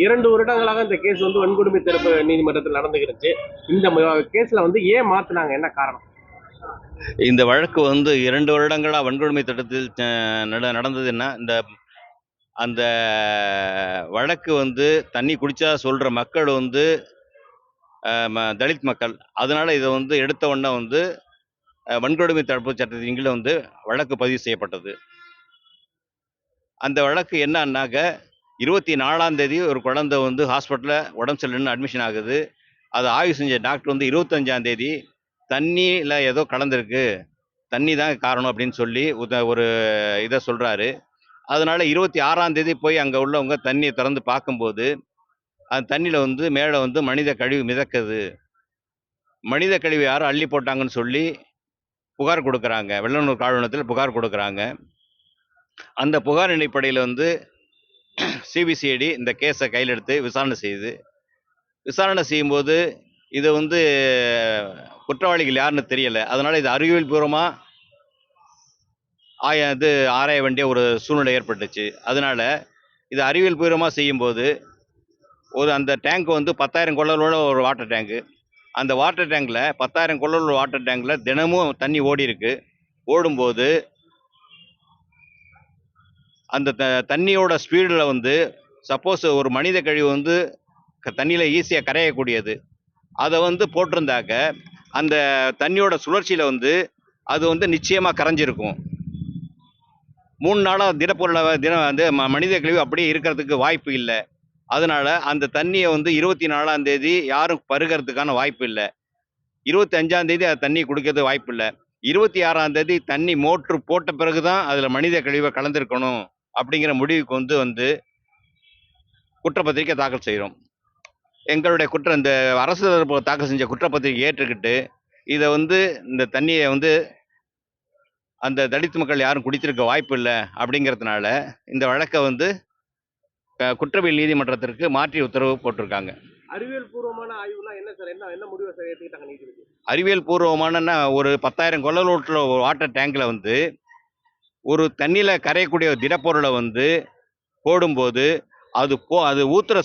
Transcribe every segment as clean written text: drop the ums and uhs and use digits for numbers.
2 வருடங்களாக இந்த கேஸ் வந்து வன்கொடுமை தடுப்பு நீதிமன்றத்தில் நடந்துகிருச்சு. இந்த கேஸ்ல வந்து ஏன் மாத்துனாங்க? என்ன காரணம்? இந்த வழக்கு வந்து 2 வருடங்களா வன்கொடுமை தடுத்தில் நடந்ததுன்னா, அந்த வழக்கு வந்து தண்ணி குடிச்சா சொல்ற மக்கள் வந்து தலித் மக்கள். அதனால இத வந்து எடுத்த உடனே வந்து வன்கொடுமை தடுப்பு சட்டத்தின் கீழ வந்து வழக்கு பதிவு செய்யப்பட்டது. அந்த வழக்கு என்னன்னாக்க 24ஆம் தேதி ஒரு குழந்தை வந்து ஹாஸ்பிட்டல்ல உடம்பு சரியில்லன்னு அட்மிஷன் ஆகுது. அத ஆய்வு செஞ்ச டாக்டர் வந்து 25ஆம் தேதி தண்ணியில ஏதோ கலந்திருக்கு. தண்ணி தான் காரணம் அப்படின்னு சொல்லி ஒரு இத சொல்றாரு. அதனால 26ஆம் தேதி போய் அங்க உள்ளவங்க தண்ணிய திறந்து பார்க்கும்போது, அந்த தண்ணியில வந்து மேல வந்து மனித கழிவு மிதக்குது. மனித கழிவு யாரோ அள்ளி போட்டாங்கன்னு சொல்லி புகார் குடுக்குறாங்க. வெள்ளலூர் காவல் நிலையத்தில புகார் குடுக்குறாங்க. அந்த புகார் அடிப்படையில வந்து சிபிசிஐடி இந்த கேஸ கையில எடுத்து விசாரணை செய்யுது. விசாரணை செய்யும்போது, இது வந்து குற்றவாளிகள் யாருன்னு தெரியல. அதனால இது அறிவியல் பூர்வமா ஆராய வேண்டிய ஒரு சூழ்நிலை ஏற்பட்டுச்சு. அதனால இது அறிவியல் பூர்வமா செய்யும்போது, அந்த டேங்க் வந்து 10,000 கொள்ளளவுள்ள ஒரு வாட்டர் டேங்க். அந்த வாட்டர் டேங்க்ல 10,000 கொள்ளளவு வாட்டர் டேங்க்ல தினமும் தண்ணி ஓடியிருக்கு. ஓடும்போது அந்த தண்ணியோட ஸ்பீடுல வந்து சப்போஸ் ஒரு மனித கழிவு வந்து தண்ணியில ஈஸியா கரையக்கூடியது. அத வந்து போட்டிருந்தாக்க, அந்த தண்ணியோட சுழற்சியில வந்து அது வந்து நிச்சயமா கரைஞ்சிருக்கும். 3 நாளா வந்து மனித கழிவு அப்படியே இருக்கிறதுக்கு வாய்ப்பு இல்ல. அதனால அந்த தண்ணிய வந்து 24ஆம் தேதி யாரும் பருகறதுக்கான வாய்ப்பு இல்ல. 25ஆம் தேதி அது தண்ணி குடிக்கிறதுக்கு வாய்ப்பு இல்ல. 26ஆம் தேதி தண்ணி மோட்ரு போட்ட பிறகு தான் அதுல மனித கழிவ கலந்திருக்கணும் அப்படிங்கிற முடிவுக்கு வந்து குற்றப்பத்திரிக்கை தாக்கல் செய்றோம். எங்களுடைய இந்த அரசு தரப்பு தாக்கல் செஞ்ச குற்றப்பத்திரிக்கை ஏற்றுக்கிட்டு, இத வந்து இந்த தண்ணிய வந்து அந்த தலித் மக்கள் யாரும் குடித்திருக்க வாய்ப்பு இல்ல அப்படிங்கிறதுனால, இந்த வழக்க வந்து குற்றவியல் நீதிமன்றத்திற்கு மாற்றி உத்தரவு போட்டிருக்காங்க. அறிவியல் பூர்வமான ஆய்வுனா என்ன சார்? என்ன முடிவை சார் எடுத்துக்கிட்டாங்க நீதிபதி? அறிவியல் பூர்வமானன்னா ஒரு 10,000 கொள்ளளவுள்ள ஒரு வாட்டர் டேங்க்ல வந்து, ஒரு தண்ணியில கரையக்கூடிய திடப்பொருள வந்து போடும்போது, அது ஊத்துற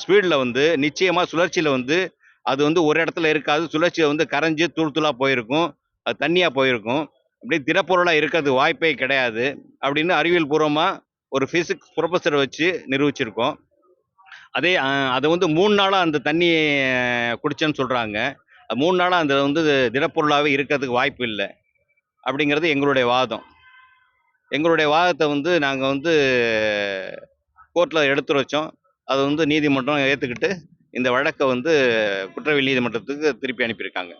ஸ்பீடுல வந்து நிச்சயமா சுழற்சியில வந்து அது வந்து ஒரு இடத்துல இருக்காது. சுழற்சியில வந்து கரைஞ்சு தூள் தூளா போயிருக்கும். அது தண்ணியா போயிருக்கும். அப்படியே திடப்பொருளா இருக்கிறதுக்கு வாய்ப்பே கிடையாது. அப்படின்னு அறிவியல் பூர்வமா ஒரு பிசிக்ஸ் புரொஃபசர வச்சு நிரூபிச்சிருக்கோம். அத வந்து 3 நாளா அந்த தண்ணிய குடிச்சேன்னு சொல்றாங்க. 3 நாளா அந்த வந்து திடப்பொருளாவே இருக்கிறதுக்கு வாய்ப்பு இல்ல. அப்படிங்கிறது எங்களுடைய வாதம். எங்களுடைய வாதத்த வந்து நாங்க வந்து கோர்ட்ல எடுத்துரைச்சோம். அத வந்து நீதிமன்றம் ஏத்துக்கிட்டு, இந்த வழக்க வந்து குற்றவியல் நீதிமன்றத்துக்கு திருப்பி அனுப்பியிருக்காங்க.